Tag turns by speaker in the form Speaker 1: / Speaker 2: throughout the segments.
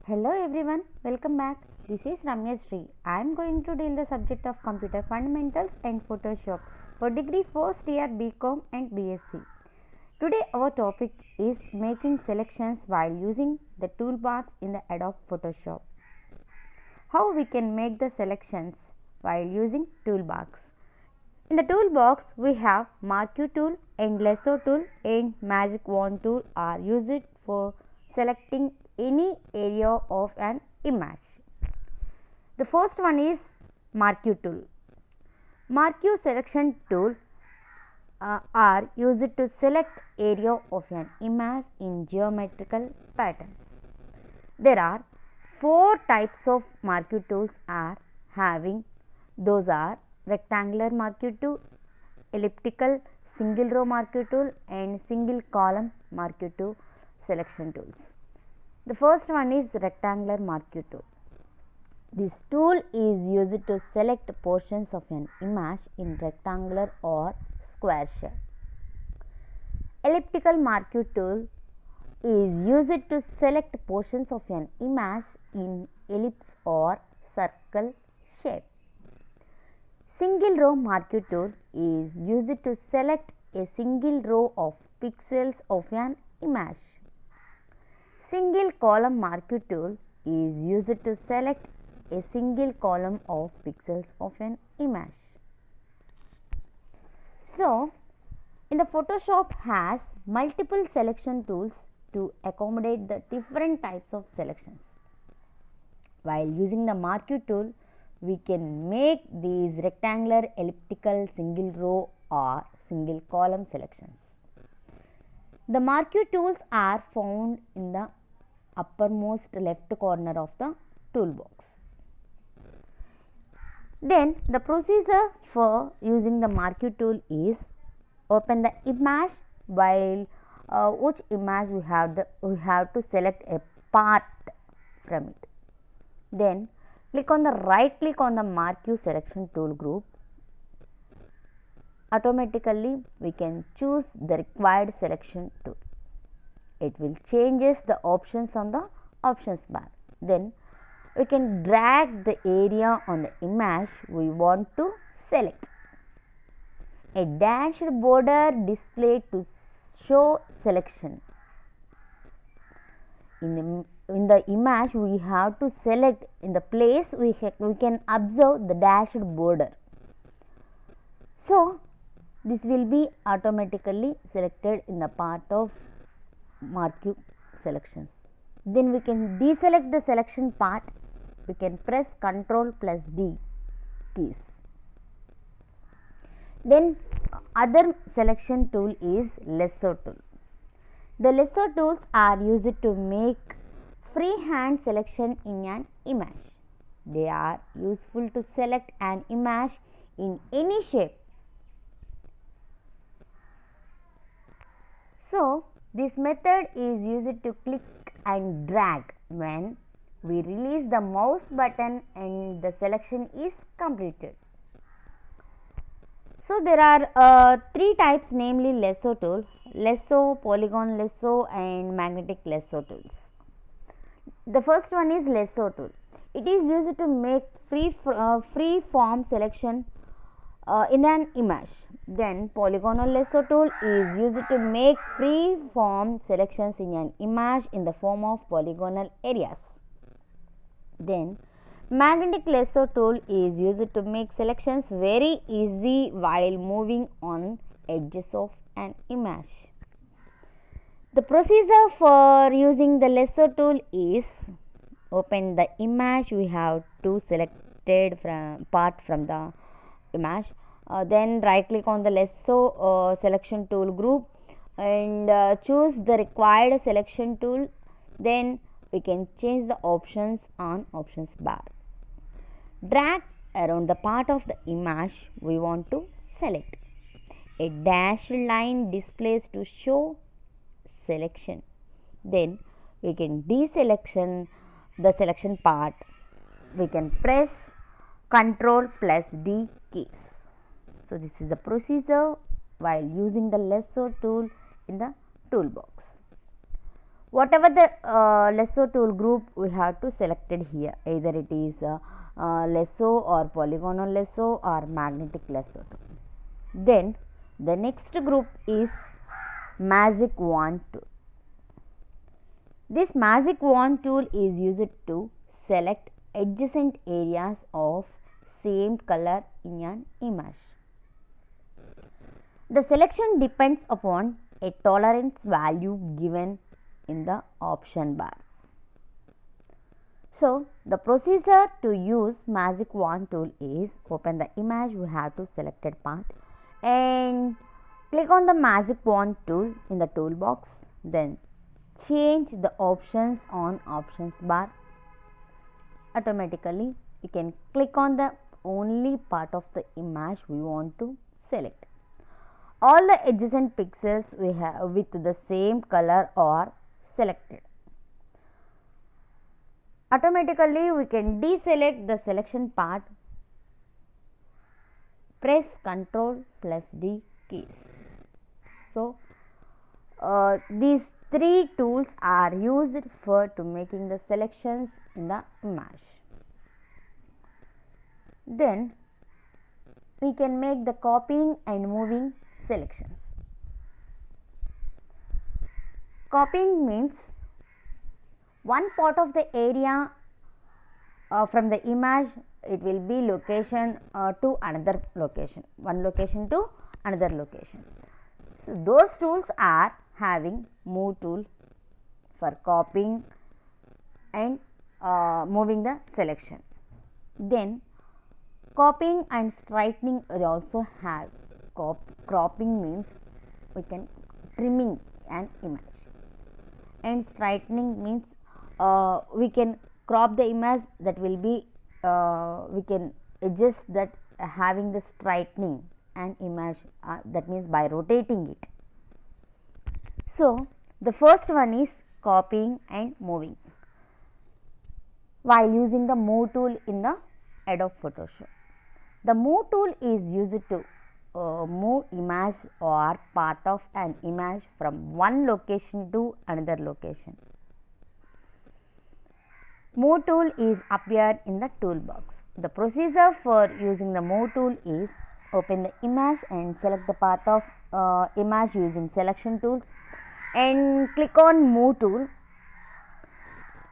Speaker 1: Hello everyone, welcome back. This is Ramya Sri. I am going to deal the subject of computer fundamentals and Photoshop for degree first year BCom and BSc. Today our topic is making selections while using the toolbars in the Adobe Photoshop. How we can make the selections while using toolbars. In the toolbox we have marquee tool and lasso tool and magic wand tool are used for selecting any area of an image. The first one is marquee tool. Marquee selection tool are used to select area of an image in geometrical patterns. There are 4 types of marquee tools are having. Those are rectangular marquee tool, elliptical, single row marquee tool and single column marquee tool selection tools. The first one is rectangular marquee tool. This tool is used to select portions of an image in rectangular or square shape. Elliptical marquee tool is used to select portions of an image in ellipse or circle shape. Single row marquee tool is used to select a single row of pixels of an image. Single column marquee tool is used to select a single column of pixels of an image. So, in the Photoshop has multiple selection tools to accommodate the different types of selections. While using the marquee tool, we can make these rectangular, elliptical, single row or single column selections. The marquee tools are found in the uppermost left corner of the toolbox. Then the procedure for using the marquee tool is open the image. While which image we have to select a part from it. Then right click on the marquee selection tool group. Automatically we can choose the required selection tool. It will changes the options on the options bar. Then we can drag the area on the image we want to select. A dashed border display to show selection. In the image we have to select in the place we can observe the dashed border. So this will be automatically selected in the part of marquee selections. Then we can deselect the selection part. We can press Ctrl plus D keys. Then other selection tool is lasso tool. The lasso tools are used to make freehand selection in an image. They are useful to select an image in any shape. So this method is used to click and drag when we release the mouse button and the selection is completed. So there are 3 types, namely lasso tool, lasso, polygon lasso and magnetic lasso tools. The first one is lasso tool. It is used to make free form selection in an image. Then polygonal lasso tool is used to make free form selections in an image in the form of polygonal areas. Then magnetic lasso tool is used to make selections very easy while moving on edges of an image. The procedure for using the lasso tool is open the image we have to selected part from the image. Then right click on the lasso selection tool group and choose the required selection tool. Then we can change the options on options bar. Drag around the part of the image we want to select. A dashed line displays to show selection. Then we can deselection the selection part. We can press Ctrl plus D keys. So this is the procedure while using the lasso tool in the toolbox. Whatever the lasso tool group we have to select it here, either it is lasso or polygonal lasso or magnetic lasso tool. Then the next group is magic wand tool. This magic wand tool is used to select adjacent areas of same color in an image. The selection depends upon a tolerance value given in the option bar. So, the procedure to use magic wand tool is open the image we have to selected part and click on the magic wand tool in the toolbox, then change the options on options bar. Automatically you can click on the only part of the image we want to select. All the adjacent pixels we have with the same color are selected. Automatically we can deselect the selection part. Press Ctrl plus D keys. So these three tools are used for to making the selections in the image. Then we can make the copying and moving selections. Copying means one part of the area from the image, it will be location to another location, one location to another location. So those tools are having move tool for copying and moving the selection. Then copying and straightening we also have. Cropping means we can trimming an image, and straightening means we can crop the image, that will be we can adjust that having the straightening an image, that means by rotating it. So the first one is copying and moving while using the move tool in the Adobe Photoshop. The move tool is used to move image or part of an image from one location to another location. Move tool is appeared in the toolbox. The procedure for using the move tool is open the image and select the part of image using selection tools and click on move tool.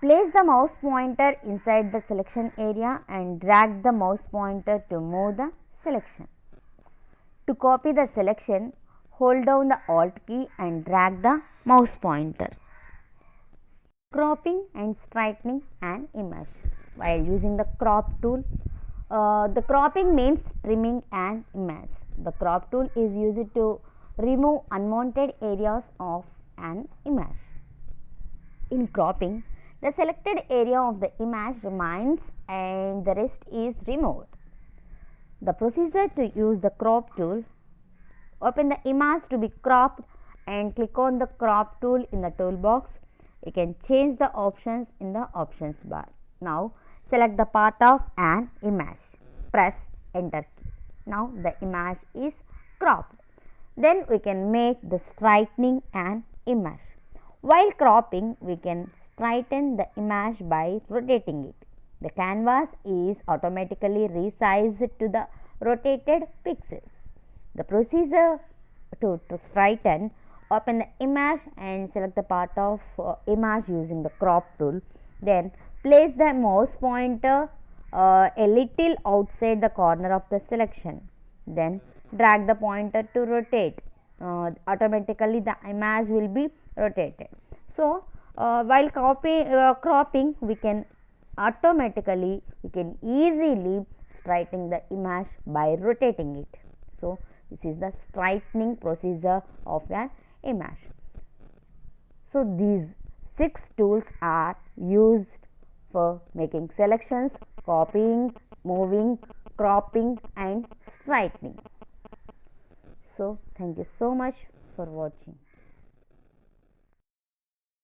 Speaker 1: Place the mouse pointer inside the selection area and drag the mouse pointer to move the selection. To copy the selection, hold down the Alt key and drag the mouse pointer. Cropping and straightening an image while using the crop tool. The cropping means trimming an image. The crop tool is used to remove unwanted areas of an image. In cropping, the selected area of the image remains and the rest is removed. The procedure to use the crop tool, open the image to be cropped and click on the crop tool in the toolbox. You can change the options in the options bar. Now select the part of an image. Press enter key. Now the image is cropped. Then we can make the straightening an image. While cropping, we can straighten the image by rotating it. The canvas is automatically resized to the rotated pixels. The procedure to straighten, open the image and select the part of image using the crop tool. Then place the mouse pointer a little outside the corner of the selection. Then drag the pointer to rotate. Automatically the image will be rotated. So while cropping, we can easily straighten the image by rotating it. So this is the straightening procedure of an image. So these 6 tools are used for making selections, copying, moving, cropping and straightening. So thank you so much for watching.